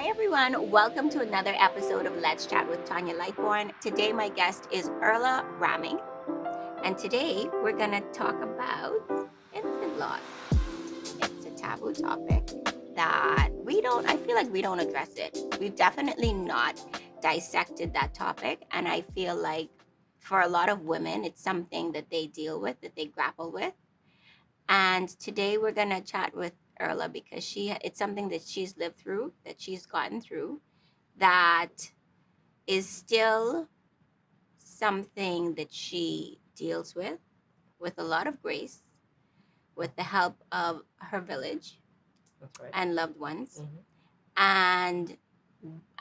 everyone. Welcome to another episode of Let's Chat with Tanya Lightborn. Today, my guest is Earla Rahming, and today we're going to talk about infant loss. It's a taboo topic that I feel like we don't address it. We've definitely not dissected that topic, and I feel like for a lot of women, it's something that they deal with, that they grapple with. And today we're gonna chat with Erla because it's something that she's lived through, that she's gotten through, that is still something that she deals with a lot of grace, with the help of her village That's right. and loved ones. Hmm. And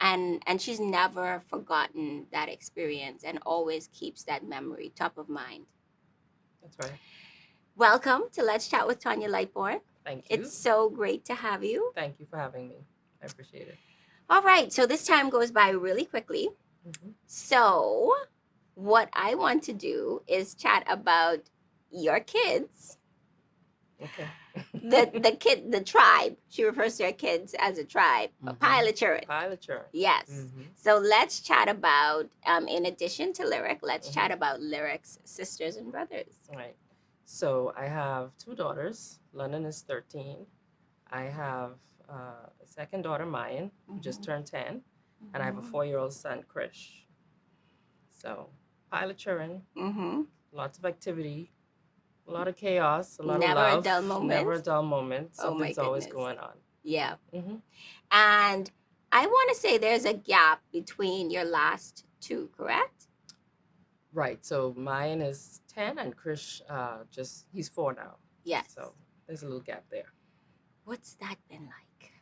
and she's never forgotten that experience and always keeps that memory top of mind. That's right. Welcome to Let's Chat with Tanya Lightborn. Thank you. It's so great to have you. Thank you for having me. I appreciate it. All right, so this time goes by really quickly. Hmm. So, what I want to do is chat about your kids. Okay. The tribe. She refers to her kids as a tribe, a pilot children. Pilot churn. Yes. Hmm. So let's chat about, in addition to Lyric, let's Mhm. chat about Lyric's sisters and brothers. Right. So I have two daughters. London is 13. I have a second daughter, Mayan, who just turned 10. And I have a 4-year-old son, Krish. So pilot children, Mm-hmm. lots of activity, a lot of chaos, a lot Never of a love. dull moment. Never a dull moment. Oh my Something's always goodness. going on. Yeah. Hmm. And I want to say there's a gap between your last two, correct? Right. So mine is 10 and Krish he's 4 now. Yes. So there's a little gap there. What's that been like?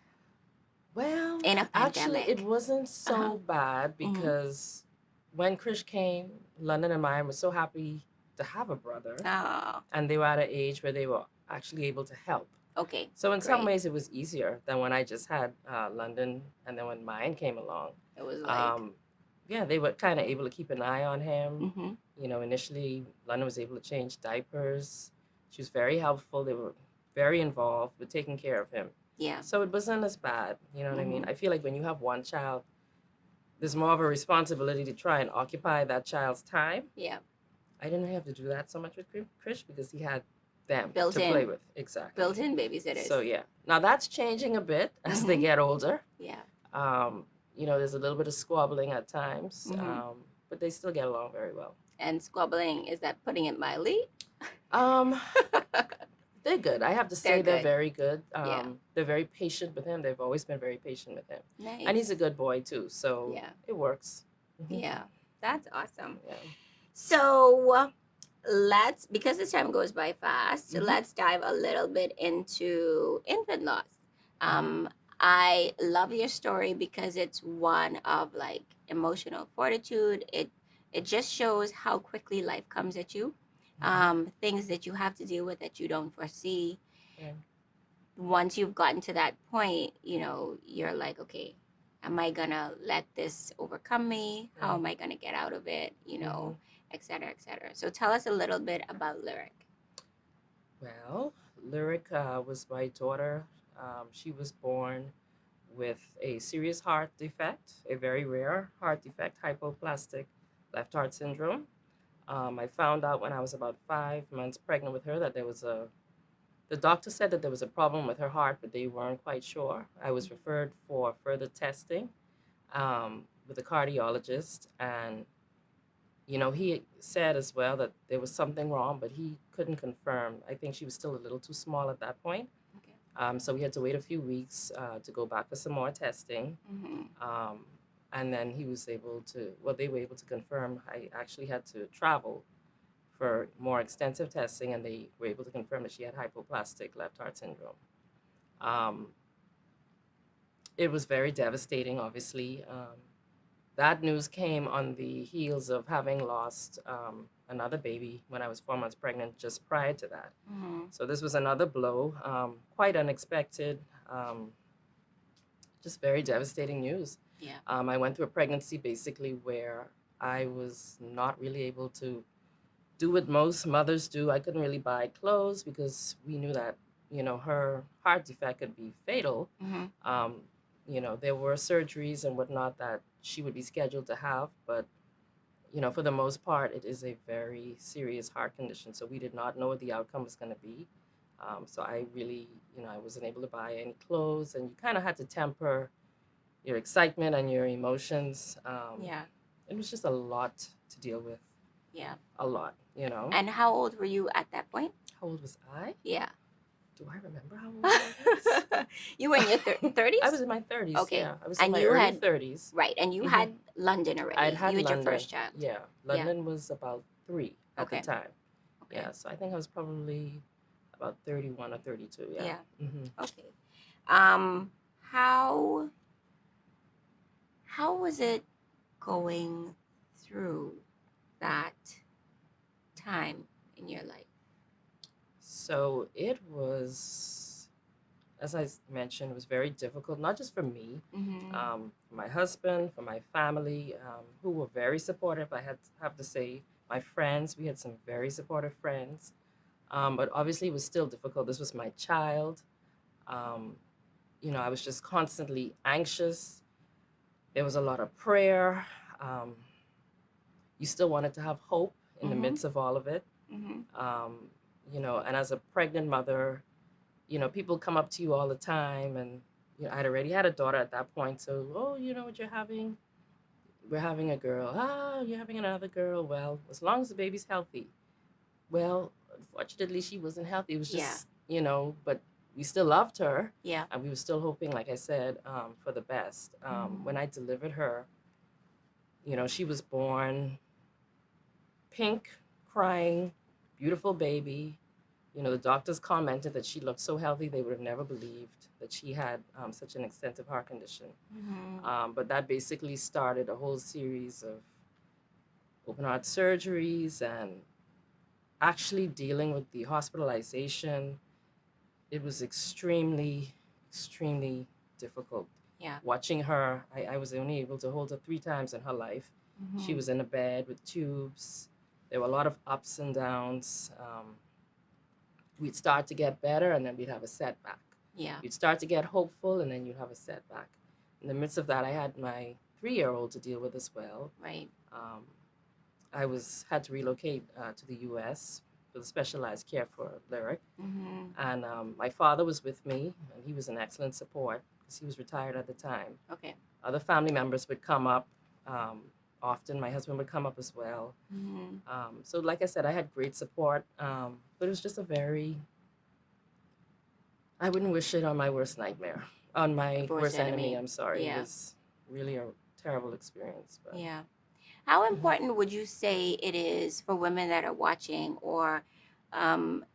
Well, In a actually, pandemic. it wasn't so bad because when Krish came, London and Maya were so happy to have a brother. Oh, And they were at an age where they were actually able to help. okay. So in some Great. ways, it was easier than when I just had London, and then when mine came along. It was like, Yeah, they were kind of able to keep an eye on him. mm-hmm. You know, initially, London was able to change diapers. She was very helpful. They were very involved with taking care of him. Yeah. So it wasn't as bad. You know what I mean? Mhm. I feel like when you have one child, there's more of a responsibility to try and occupy that child's time. Yeah. I didn't have to do that so much with Krish because he had them Built to in. play with. Exactly. Built-in babysitters. So yeah. Now that's changing a bit as they Mhm. get older. Yeah. You know, there's a little bit of squabbling at times, Mhm. but they still get along very well. And squabbling, is that putting it mildly? Um, they're good. I have to say They're they're good. very good. Yeah. They're very patient with him. They've always been very patient with him. Nice. And he's a good boy too, so Yeah. it works. Mhm. Yeah. That's awesome. Yeah. So because the time goes by fast, Mhm. let's dive a little bit into infant loss. I love your story because it's one of like emotional fortitude. It just shows how quickly life comes at you. Things that you have to deal with that you don't foresee. Yeah. Once you've gotten to that point, you're like, okay, am I gonna let this overcome me? How am I gonna get out of it? Et cetera, et cetera. So tell us a little bit about Lyric. Well, Lyric was my daughter. She was born with a serious heart defect, a very rare heart defect, hypoplastic left heart syndrome. I found out when I was about 5 months pregnant with her that the doctor said that there was a problem with her heart, but they weren't quite sure. I was referred for further testing with a cardiologist, and he said as well that there was something wrong, but he couldn't confirm. I think she was still a little too small at that point. Okay. So we had to wait a few weeks to go back for some more testing. And then they were able to confirm I actually had to travel for more extensive testing, and they were able to confirm that she had hypoplastic left heart syndrome. Um, it was very devastating, obviously. That news came on the heels of having lost another baby when I was 4 months pregnant just prior to that. So this was another blow, quite unexpected, just very devastating news. Yeah. I went through a pregnancy basically where I was not really able to do what most mothers do. I couldn't really buy clothes because we knew that, her heart defect could be fatal. There were surgeries and whatnot that she would be scheduled to have, but for the most part, it is a very serious heart condition. So we did not know what the outcome was going to be. So I really, I wasn't able to buy any clothes, and you kind of had to temper your excitement and your emotions. Yeah. It was just a lot to deal with, Yeah. a lot. And how old were you at that point? How old was I? Yeah. Do I remember how old I was? You were in your I was 30s? in my 30s, Okay. yeah. I was in And my you early had, 30s. right, and you Hmm. had London I'd already. had You had your London, first child. yeah. Yeah. London was about 3 at the Okay. time. Okay. Yeah, so I think I was probably about 31 or 32, yeah. Yeah. Hmm. Okay. Um, how how was it going through that time in your life? So it was, as mentioned, it was very difficult, not just for me, Mm-hmm. for my husband, for my family, who were very supportive. I have to say, my friends, we had some very supportive friends. But obviously, it was still difficult. This was my child. Um, I was just constantly anxious. There was a lot of prayer. Um, you still wanted to have hope in the Mm-hmm. midst of all of it. Mm-hmm. Um, and as a pregnant mother, people come up to you all the time, and I'd already had a daughter at that point. So, oh, you know what you're having? We're having a girl. Ah, you're having another girl. Well, as long as the baby's healthy. Well, unfortunately, she wasn't healthy. It was Yeah. just, but we still loved her, Yeah. and we were still hoping, like I said, for the best. Mm-hmm. When I delivered her, she was born pink, crying, beautiful baby. The doctors commented that she looked so healthy, they would have never believed that she had such an extensive heart condition. Mm-hmm. But that basically started a whole series of open heart surgeries and actually dealing with the hospitalization. It was extremely, extremely difficult. Yeah. Watching her, I was only able to hold her 3 times in her life. She Mm-hmm. was in a bed with tubes. There were a lot of ups and downs. We'd start to get better, and then we'd have a setback. Yeah. You'd start to get hopeful, and then you'd have a setback. In the midst of that, I had my 3-year-old to deal with as well. Right. Um, I had to relocate to the U.S. for the specialized care for Lyric, Mm-hmm. and my father was with me, and he was an excellent support because he was retired at the time. Okay. Other family members would come up. Um, Often, my husband would come up as well. Mm-hmm. So, like I said, I had great support, but it was just I wouldn't wish it on my worst nightmare, on my Worst worst enemy. enemy. I'm sorry. It Yeah. was really a terrible experience. But Yeah. How mhm. important would you say it is for women that are watching, or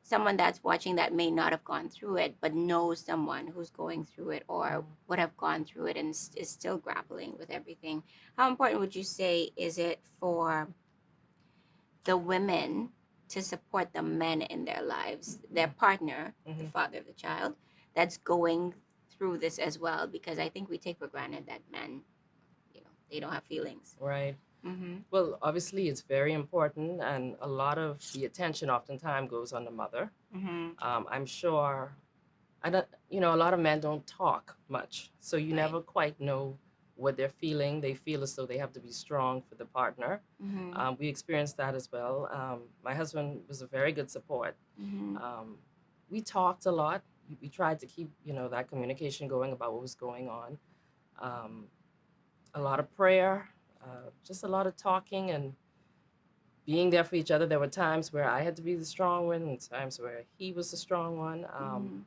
someone that's watching that may not have gone through it but knows someone who's going through it or Mhm. would have gone through it and is still grappling with everything? How important would you say is it for the women to support the men in their lives, their partner, the Mhm. father of the child, that's going through this as well? Because I think we take for granted that men, they don't have feelings. Right. Mm-hmm. Well, obviously, it's very important, and a lot of the attention oftentimes goes on the mother. Mm-hmm. I'm sure, I don't, a lot of men don't talk much, so you Right. never quite know what they're feeling. They feel as though they have to be strong for the partner. Mm-hmm. We experienced that as well. My husband was a very good support. Mm-hmm. Um, we talked a lot. We tried to keep, that communication going about what was going on. Um, a lot of prayer, just a lot of talking and being there for each other. There were times where I had to be the strong one, and times where he was the strong one. Mm-hmm.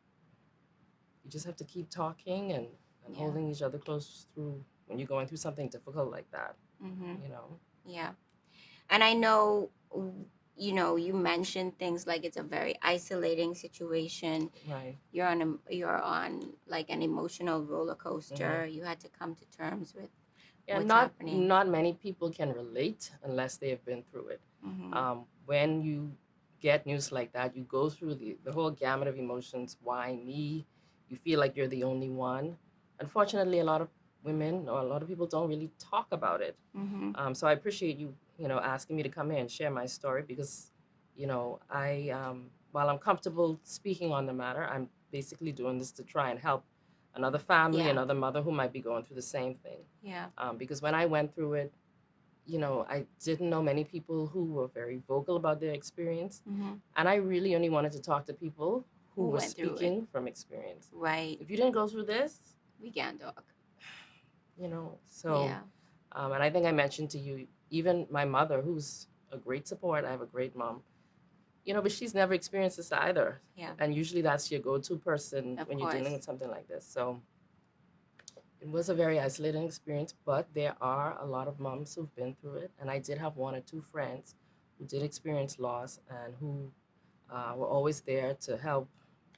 You just have to keep talking and Yeah. holding each other close through when you're going through something difficult like that. Mm-hmm. You know, Yeah. And I know, you mentioned things like it's a very isolating situation. right? You're on like an emotional roller Hmm. coaster. You had to come to terms with Yeah, what's not happening. not many people can relate unless they have been through it. Mm-hmm. When you get news like that, you go through the whole gamut of emotions. Why me? You feel like you're the only one. Unfortunately, a lot of women or a lot of people don't really talk about it. Mm-hmm. So I appreciate you, asking me to come here and share my story because, while I'm comfortable speaking on the matter, I'm basically doing this to try and help another family, Yeah. another mother who might be going through the same thing. Yeah. Because when I went through it, I didn't know many people who were very vocal about their experience. Mm-hmm. And I really only wanted to talk to people who Who were went through it? speaking from experience. Right. If you didn't go through this, We can talk. so, Yeah. and I think I mentioned to you, even my mother, who's a great support, I have a great mom, but she's never experienced this either. Yeah. And usually that's your go to person Of when you're dealing course. with something like this. So it was a very isolating experience, but there are a lot of moms who've been through it. And I did have one or two friends who did experience loss and who were always there to help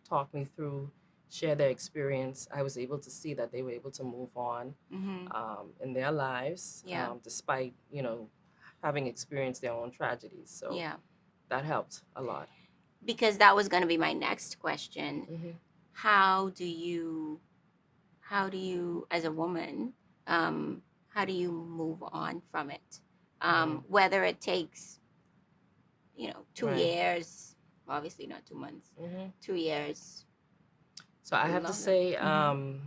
talk me through, share their experience. I was able to see that they were able to move on Mm-hmm. in their lives, Yeah. despite, having experienced their own tragedies. So Yeah. that helped a lot. Because that was going to be my next question. Hmm. How do you, as a woman, um, how do you move on from it? Right, Whether it takes, two right. years, obviously not 2 months, Hmm. 2 years, So I have to longer. say, Mm-hmm.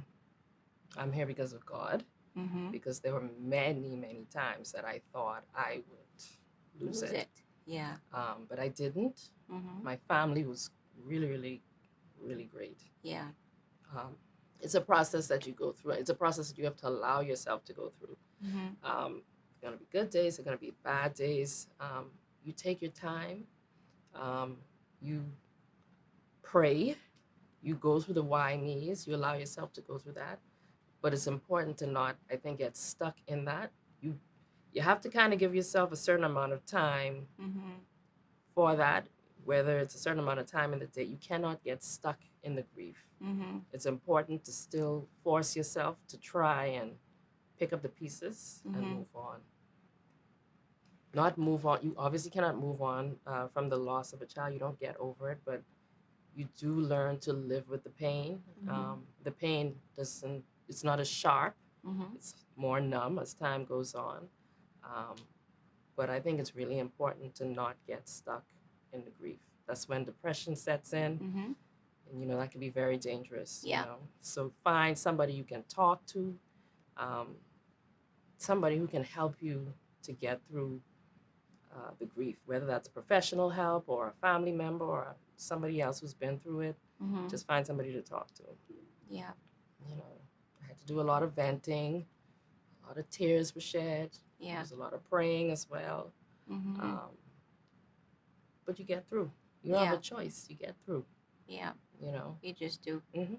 I'm here because of God, Mm-hmm. because there were many, many times that I thought I would lose Lose it, it. Yeah. but I didn't. Mm-hmm. My family was really, really, really great. Yeah. Um, it's a process that you go through. It's a process that you have to allow yourself to go through. Mm-hmm. There are going to be good days. There are going to be bad days. You take your time. You pray. You go through the why me's. You allow yourself to go through that. But it's important to not, I think, get stuck in that. You have to kind of give yourself a certain amount of time Mm-hmm. for that, whether it's a certain amount of time in the day. You cannot get stuck in the grief. Mm-hmm. It's important to still force yourself to try and pick up the pieces and Mm-hmm. move on. Not move on. You obviously cannot move on from the loss of a child. You don't get over it, but you do learn to live with the pain. Mm-hmm. The pain doesn't. It's not as sharp. Mm-hmm. It's more numb as time goes on. Um, but I think it's really important to not get stuck in the grief. That's when depression sets in, Mm-hmm. and that can be very dangerous. Yeah. So find somebody you can talk to, um, somebody who can help you to get through the grief, whether that's professional help or a family member or somebody else who's been through it. Mm-hmm. Just find somebody to talk to. Yeah. I had to do a lot of venting, a lot of tears were shed. There Yeah. was a lot of praying as well. Mm-hmm. Um, but you get through. You don't have Yeah. a choice. You get through. Yeah. You know. You just do. Hmm.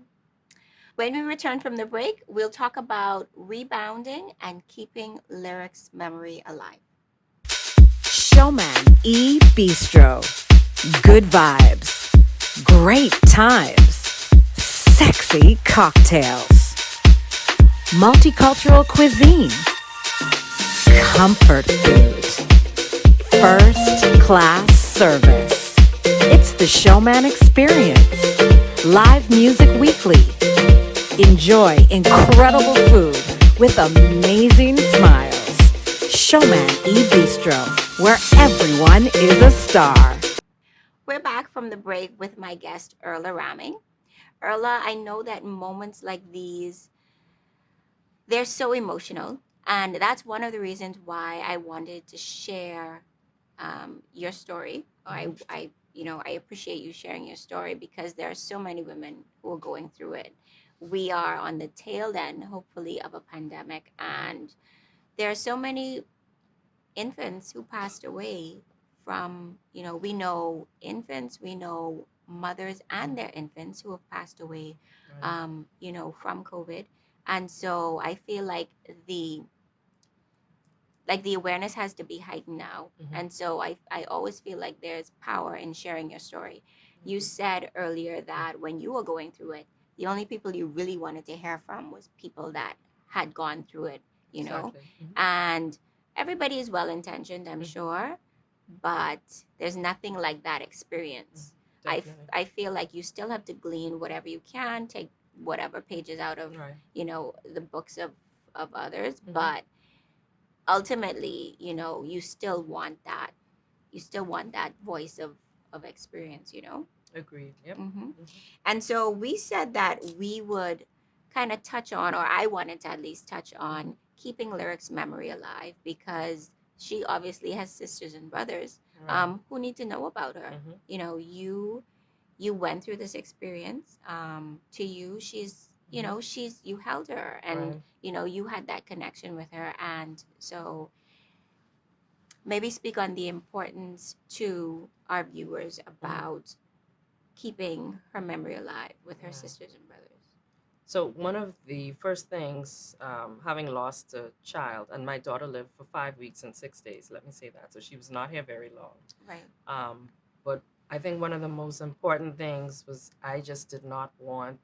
When we return from the break, we'll talk about rebounding and keeping lyrics memory alive. Showman E Bistro. Good vibes. Great times. Sexy cocktails. Multicultural cuisine. Comfort food. First class service. It's the Showman Experience. Live music weekly. Enjoy incredible food with amazing smiles. Showman E Bistro, where everyone is a star. We're back from the break with my guest, Erla Rahming. Erla, I know that moments like these, they're so emotional. And that's one of the reasons why I wanted to share your story. Hmm. I appreciate you sharing your story because there are so many women who are going through it. We are on the tail end, hopefully, of a pandemic, and there are so many infants who passed away from, we know infants, we know mothers and their infants who have passed away, Right. from COVID. And so I feel the awareness has to be heightened now. Hmm. And so I always feel like there's power in sharing your story. You said earlier that when you were going through it, the only people you really wanted to hear from was people that had gone through it, Exactly. and everybody is well intentioned, I'm Hmm. sure, but there's nothing like that experience. Definitely. I feel like you still have to glean whatever you can, take whatever pages out of, Right. the books of others, Hmm. but ultimately, you still want that voice of experience. Agreed. Yep. Hmm. Hmm. And so we said that we would kind of touch on, or I wanted to at least touch on keeping Lyric's memory alive, because she obviously has sisters and brothers Right. who need to know about her. Mm-hmm. You know, you went through this experience. To you, she's, you Mm-hmm. know, she's, you held her, and Right. you know, you had that connection with her, and so maybe speak on the importance to our viewers Mm-hmm. about keeping her memory alive with her Yeah. sisters and brothers. So one of the first things, having lost a child, and my daughter lived for 5 weeks and 6 days. Let me say that. So she was not here very long. Right. But I think one of the most important things was I just did not want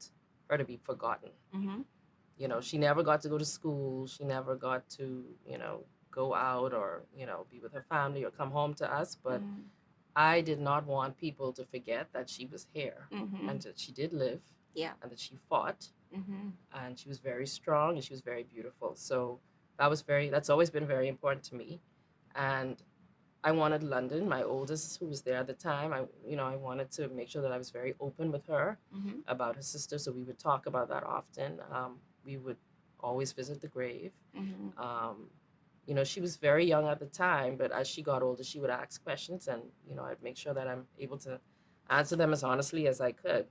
her to be forgotten. Mm-hmm. You know, she never got to go to school. She never got to, go out or, be with her family or come home to us. But Mm-hmm. I did not want people to forget that she was here Mm-hmm. and that she did live Yeah. and that she fought Mm-hmm. and she was very strong and she was very beautiful. So that's always been very important to me. And I wanted London, my oldest, who was there at the time. I wanted to make sure that I was very open with her Mm-hmm. about her sister, so we would talk about that often. We would always visit the grave. Mm-hmm. She was very young at the time, but as she got older, she would ask questions, and I'd make sure that I'm able to answer them as honestly as I could.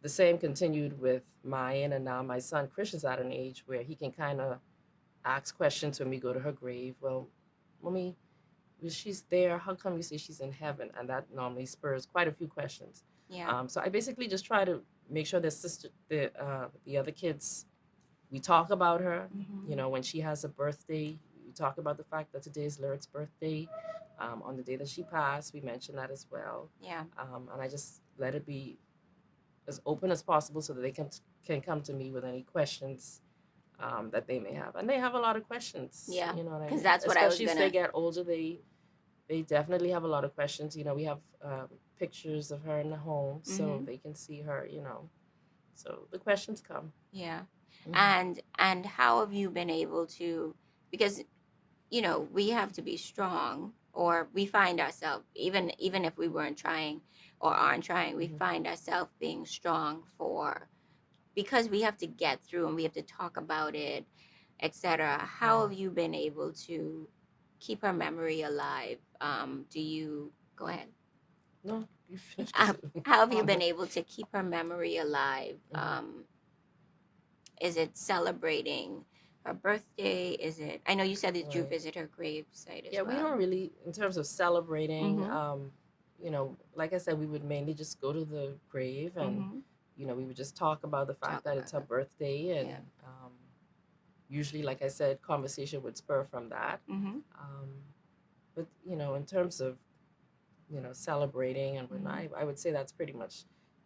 The same continued with Mayan, and now my son Chris is at an age where he can kind of ask questions when we go to her grave. Well, mommy, if she's there, how come you say she's in heaven? And that normally spurs quite a few questions. Yeah. So I basically just try to make sure the other kids, we talk about her. Mm-hmm. When she has a birthday, we talk about the fact that today is Lyric's birthday. On the day that she passed, we mention that as well. Yeah. And I just let it be as open as possible so that they can come to me with any questions that they may have. And they have a lot of questions. Yeah. You know what I Because mean? that's what I was Especially as they gonna. get older, they definitely have a lot of questions. We have pictures of her in the home, so Mm-hmm. they can see her. So the questions come. Yeah. Mm-hmm. And how have you been able to? Because you know, we have to be strong, or we find ourselves, even if we weren't trying or aren't trying, we Mm-hmm. find ourselves being strong for, because we have to get through and we have to talk about it, etc. How have Right. you been able to keep her memory alive? Do you go ahead? No, you finished How it. how have you been able to keep her memory alive? Mm-hmm. Is it celebrating her birthday? Is it? I know you said that you Right. visit her grave site as Yeah, we well. don't really, in terms of celebrating. Mm-hmm. Like I said, we would mainly just go to the grave and Mm-hmm. we would just talk about the fact Talk that about it's her her. birthday, and Yeah. usually, like I said, conversation would spur from that. Mm-hmm. Um, but in terms of celebrating and whatnot, Mm-hmm. I would say that's pretty much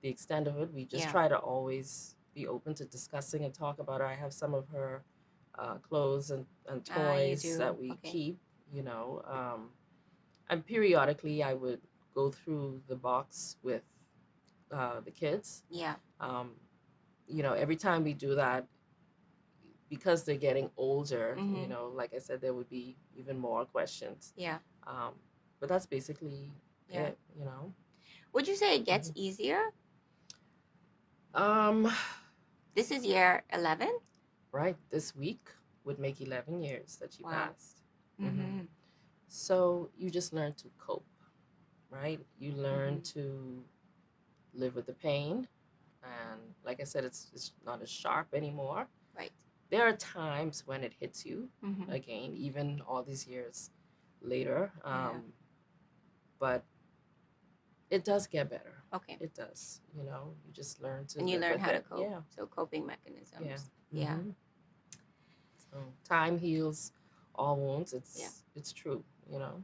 the extent of it. We just Yeah. try to always be open to discussing and talk about her. I have some of her clothes and You toys do. that we Okay. keep. You know, and periodically I would go through the box with the kids. Yeah. Um, every time we do that, because they're getting older, Mm-hmm. like I said, there would be even more questions. Yeah. Um, but that's basically Yeah. it. Would you say it gets Mhm. easier? Um, This is year 11. right, this week would make 11 years that she Wow. passed. Hmm. Mm-hmm. So you just learn to cope, right? You learn Mm-hmm. to live with the pain. And like I said, it's not as sharp anymore. Right. There are times when it hits you Mm-hmm. again, even all these years later. Yeah. But it does get better. Okay. It does. You just learn to And you live learn with how to it. cope. Yeah. So coping Yeah. mechanisms. Yeah. Hmm. So time heals all wounds. Yeah. It's true.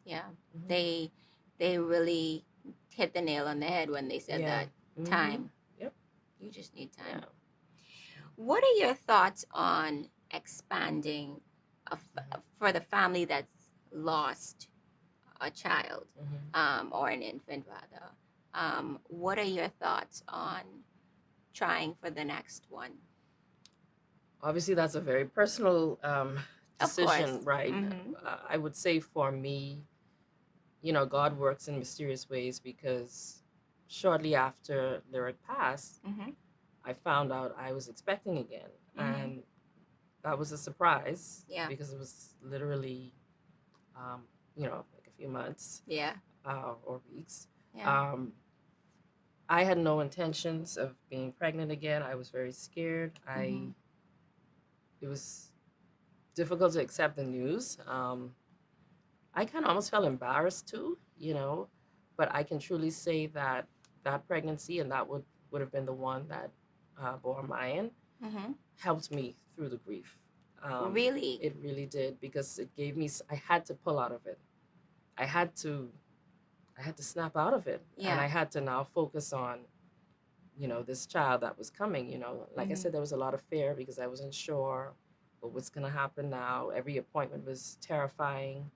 Yeah. Hmm. They they really hit the nail on the head when they said Yeah. that. Hmm. Time. Yep. You just need Yeah. time. What are your thoughts on expanding for the family that's lost a child, Hmm. or an infant rather? What are your thoughts on trying for the next one? Obviously, that's a very personal Of decision, course. right? Mm-hmm. I would say for me, God works in mysterious ways because shortly after Lyric passed, Mm-hmm. I found out I was expecting again, Mm-hmm. and that was a surprise Yeah. because it was literally, um, like a few months Yeah. or weeks. Yeah. Um, I had no intentions of being pregnant again. I was very scared. Mm-hmm. It was difficult to accept the news. I kind of almost felt embarrassed too, but I can truly say that that pregnancy, and that would have been the one that bore Mayan, Mm-hmm. helped me through the grief. Really? It really did, because it gave me. I had to pull out of it. I had to. I had to snap out of it, and Yeah. I had to now focus on, this child that was coming. Like I Mm-hmm. said, there was a lot of fear because I wasn't sure what's going to happen now. Every appointment was terrifying.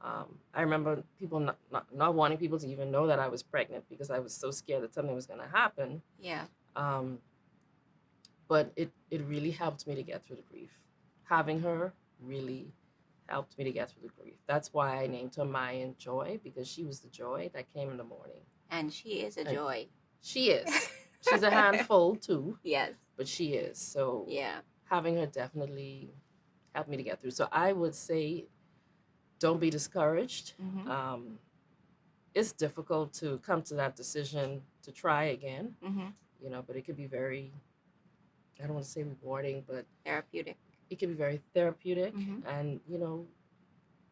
I remember people not wanting people to even know that I was pregnant because I was so scared that something was going to happen. Yeah. Um, but it really helped me to get through the grief. Having her really helped me to get through the grief. That's why I named her Mayan Joy, because she was the joy that came in the morning. And she is a And joy. she is. She's a handful too, Yes. but she is. So Yeah. having her definitely helped me to get through. So I would say, don't be discouraged. Mm-hmm. It's difficult to come to that decision to try again, Mm-hmm. but it could be very, I don't want to say rewarding, but Therapeutic. it can be very therapeutic. Mm-hmm. And,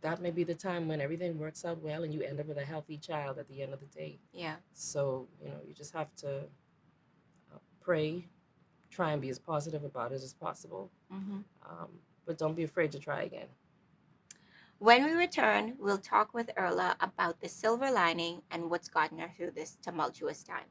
that may be the time when everything works out well and you end up with a healthy child at the end of the day. Yeah. So, you just have to pray, try and be as positive about it as possible. Mm-hmm. But don't be afraid to try again. When we return, we'll talk with Erla about the silver lining and what's gotten her through this tumultuous time.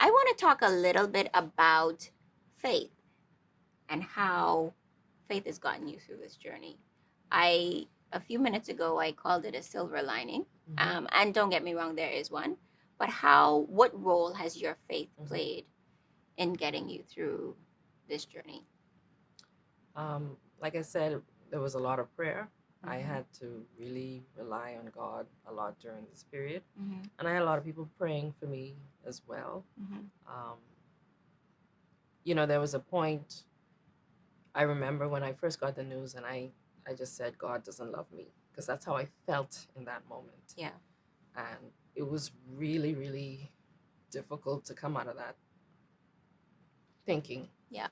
I want to talk a little bit about faith and how faith has gotten you through this journey. A few minutes ago, I called it a silver lining. And don't get me wrong, there is one. But what role has your faith played in getting you through this journey? Like I said, there was a lot of prayer. I Mhm. had to really rely on God a lot during this period. Mm-hmm. And I had a lot of people praying for me as well. Mm-hmm. Um, there was a point, I remember when I first got the news, and I just said, God doesn't love me, because that's how I felt in that moment. Yeah. And it was really, really difficult to come out of that thinking. Yeah.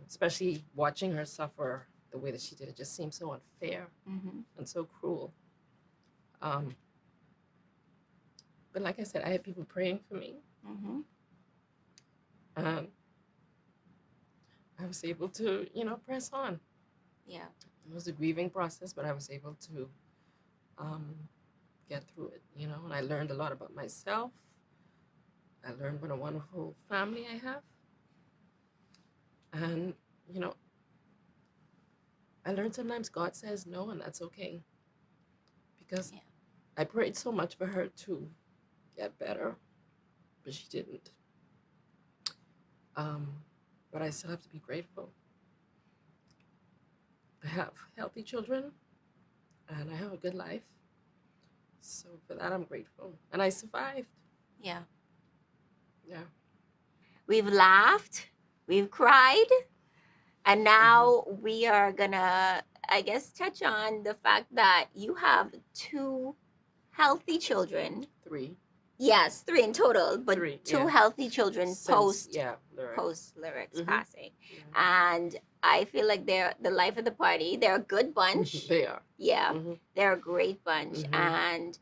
Especially watching her suffer the way that she did. It just seemed so unfair Mm-hmm. and so cruel. Um, but like I said, I had people praying for me. Mm-hmm. And I was able to, press on. Yeah. It was a grieving process, but I was able to get through it, and I learned a lot about myself. I learned what a wonderful family I have. And, I learned sometimes God says no, and that's okay. Because Yeah. I prayed so much for her to get better, but she didn't. But I still have to be grateful. I have healthy children, and I have a good life. So for that, I'm grateful. And I survived. Yeah. Yeah. We've laughed, we've cried, and now we are gonna, I guess, touch on the fact that you have two healthy children. 3. Yes, three in total, but Three, two yeah. healthy children Since, post lyrics. lyrics Mhm. passing. Yeah. And I feel like they're the life of the party. They're a good bunch. They are. Yeah, Mhm. they're a great bunch. Mhm. And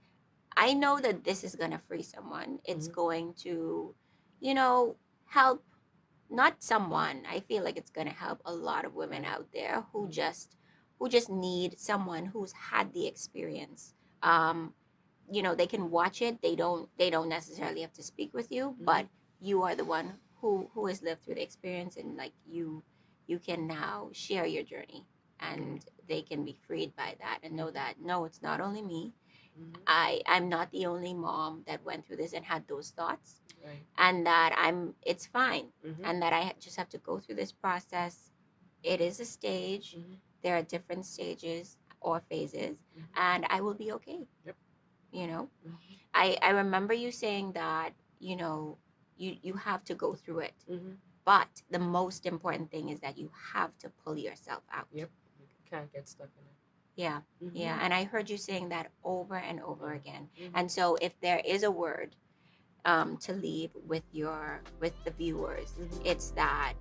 I know that this is going to free someone. It's going to, help not someone. I feel like it's going to help a lot of women Right. out there who Mhm. just need someone who's had the experience. They can watch it. They don't necessarily have to speak with you, but you are the one who has lived through the experience, and like you can now share your journey, and they can be freed by that and know that no, it's not only me. Mm-hmm. I'm not the only mom that went through this and had those thoughts, Right. and that it's fine, Mm-hmm. and that I just have to go through this process. It is a stage. Mm-hmm. There are different stages or phases, Mm-hmm. and I will be okay. Yep. You know, Mm-hmm. I remember you saying that, you have to go through it, Mm-hmm. but the most important thing is that you have to pull yourself out. Yep. You can't get stuck in it. Yeah. Mm-hmm. Yeah. And I heard you saying that over and over Yeah. again. Mm-hmm. And so if there is a word to leave with the viewers, Mm-hmm. it's that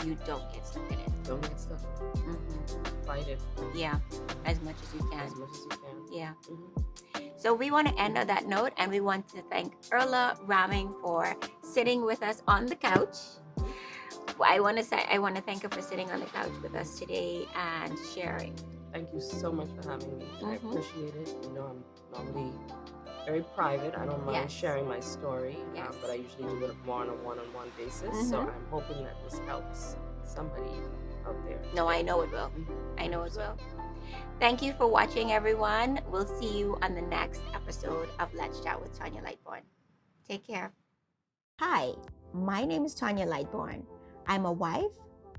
you don't get stuck in it. Don't get stuck in it. Mm-hmm. Fight it Yeah, as much as you can. as much as you can. Yeah. Mm-hmm. So we want to end on that note, and we want to thank Erla Rahming for sitting with us on the couch. I want to thank her for sitting on the couch with us today and sharing. Thank you so much for having me. I Mhm. appreciate it. You know, I'm normally very private. I don't mind Yes. sharing my story, Yes. but I usually do it more on a one-on-one basis. So Mhm. I'm hoping that this helps somebody out there. No, I know it will. Mhm. I know it will. Thank you for watching, everyone. We'll see you on the next episode of Let's Chat with Tanya Lightborn. Take care. Hi, my name is Tanya Lightborn. I'm a wife,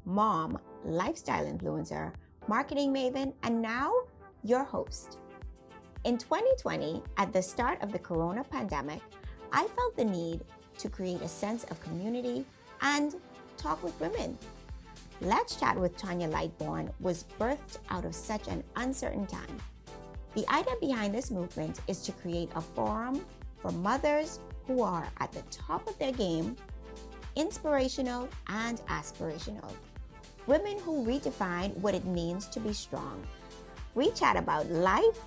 mom, lifestyle influencer, marketing maven, and now your host. In 2020, at the start of the corona pandemic, I felt the need to create a sense of community and talk with women. Let's Chat with Tanya Lightborn was birthed out of such an uncertain time. The idea behind this movement is to create a forum for mothers who are at the top of their game, inspirational and aspirational. Women who redefine what it means to be strong. We chat about life,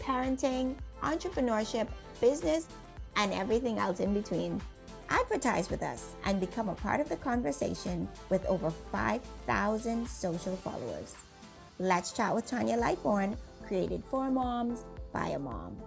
parenting, entrepreneurship, business, and everything else in between. Advertise with us and become a part of the conversation with over 5,000 social followers. Let's Chat with Tanya Lightborn, created for moms by a mom.